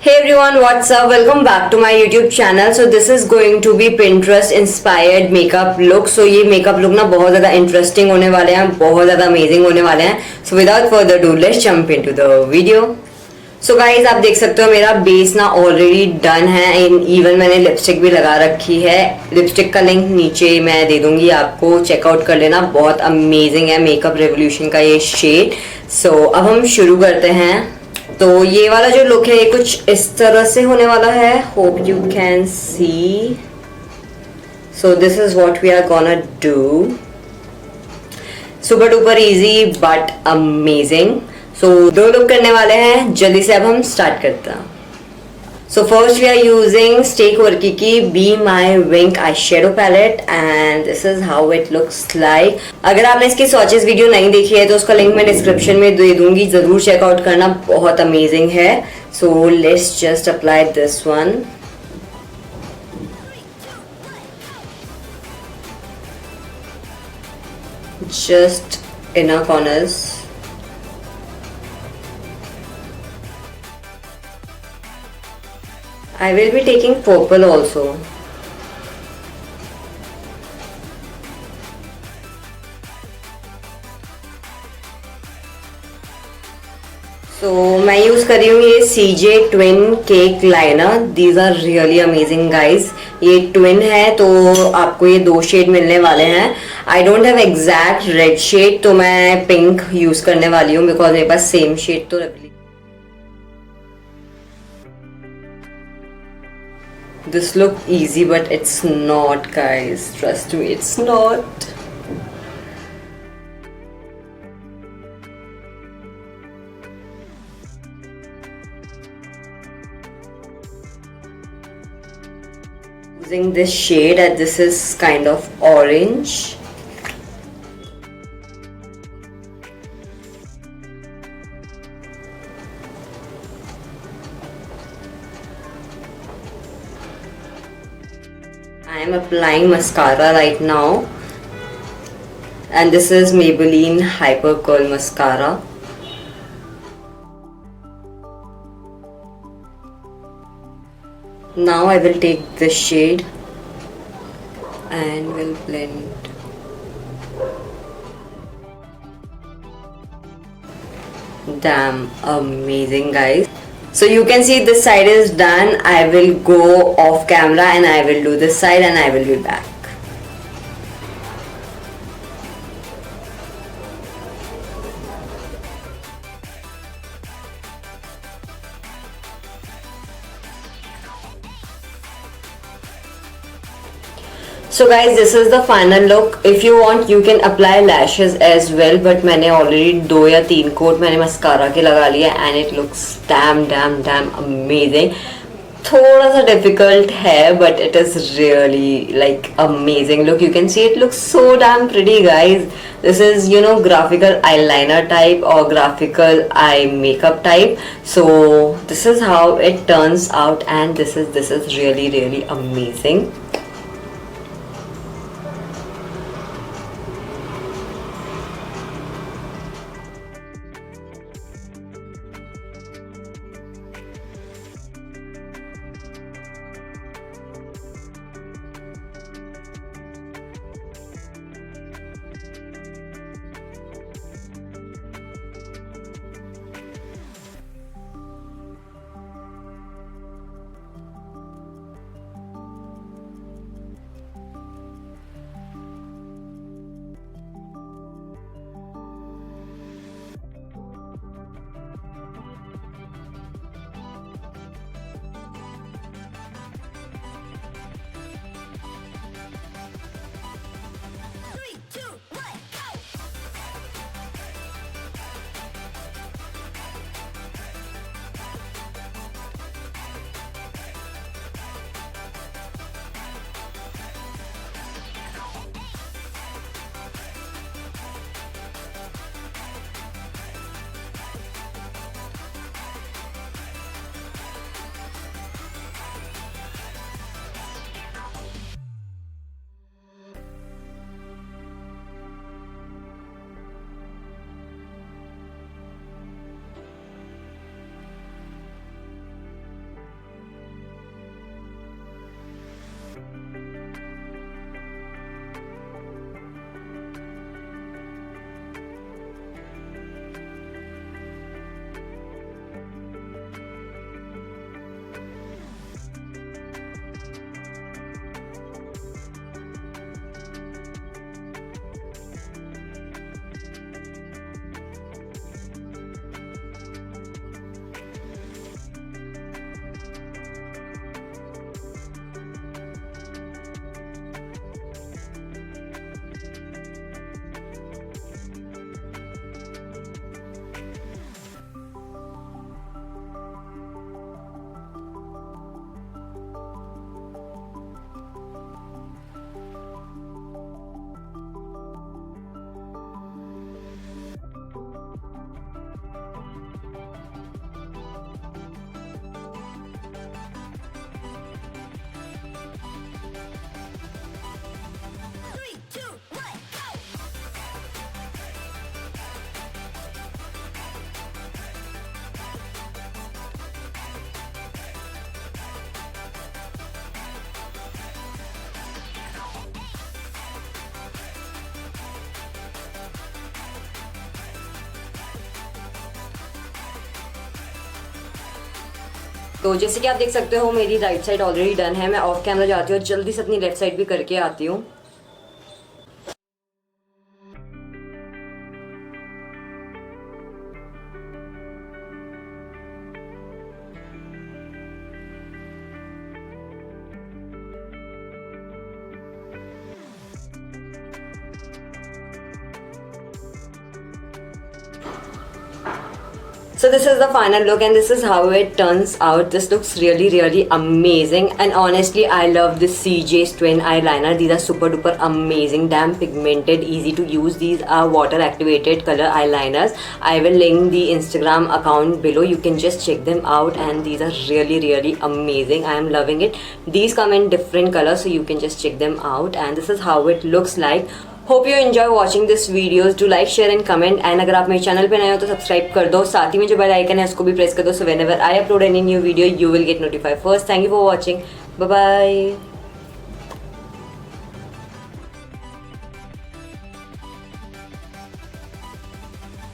Hey everyone, what's up? Welcome back to my YouTube channel. So this is going to be Pinterest inspired makeup look. So ये makeup look ना बहुत ज़्यादा interesting होने वाले हैं, बहुत ज़्यादा amazing होने वाले हैं. So without further ado, let's jump into the video. So guys, आप देख सकते हो मेरा बेस ना ऑलरेडी डन है. इवन मैंने लिपस्टिक भी लगा रखी है. लिपस्टिक का लिंक नीचे मैं दे दूंगी, आपको चेकआउट कर लेना. बहुत अमेजिंग है मेकअप रेवोल्यूशन का ये शेड. सो अब हम शुरू करते हैं. तो ये वाला जो लुक है ये कुछ इस तरह से होने वाला है. Hope you can see. So this is what we are gonna do. Super duper easy but amazing. So दो लुक करने वाले हैं. जल्दी से अब हम स्टार्ट करते हैं. So first we are using Stay Quirky की Be My Wink eyeshadow palette and this is how it looks like. अगर आपने इसकी swatches वीडियो नहीं देखी है तो उसका लिंक मैं डिस्क्रिप्शन में दे दूंगी, जरूर चेकआउट करना, बहुत अमेजिंग है. So let's just apply this one. Just inner corners. I will be taking purple also. So मैं यूज कर रही हूँ ये CJ twin cake liner. These are really amazing guys. ये ट्विन है तो आपको ये दो शेड मिलने वाले हैं. I don't have exact red shade तो मैं पिंक यूज करने वाली हूँ बिकॉज मेरे पास सेम शेड तो This look easy but it's not guys, trust me, it's not. Using this shade and this is kind of orange. I am applying mascara right now and this is Maybelline Hyper Curl Mascara. Now I will take this shade and will blend. Damn amazing guys. So you can see this side is done. I will go off camera and I will do this side and I will be back. So guys, this is the final look. If you want you can apply lashes as well, but मैंने already 2 या 3 coat मैंने mascara के लगा लिया and it looks damn amazing. थोड़ा सा difficult है but it is really like amazing look. You can see it looks so damn pretty guys. This is graphical eyeliner type or graphical eye makeup type. So this is how it turns out and this is really amazing. तो जैसे कि आप देख सकते हो मेरी right side already done है। मैं ऑफ कैमरा जाती हूँ और जल्दी से अपनी लेफ्ट साइड भी करके आती हूँ। So this is the final look and this is how it turns out. This looks really amazing, and honestly I love this CJ's twin eyeliner. These are super duper amazing, damn pigmented, easy to use. These are water activated color eyeliners. I will link the Instagram account below. You can just check them out, and these are really amazing. I am loving it. These come in different colors, so you can just check them out, and this is how it looks like. Hope you enjoy watching this videos. Do like share and comment, and अगर आप मेरे channel पे नए हो तो subscribe कर दो. साथ ही में जो बेल आइकन है उसको भी प्रेस कर दो, so whenever I upload any new video you will get notified first. Thank you for watching. Bye bye.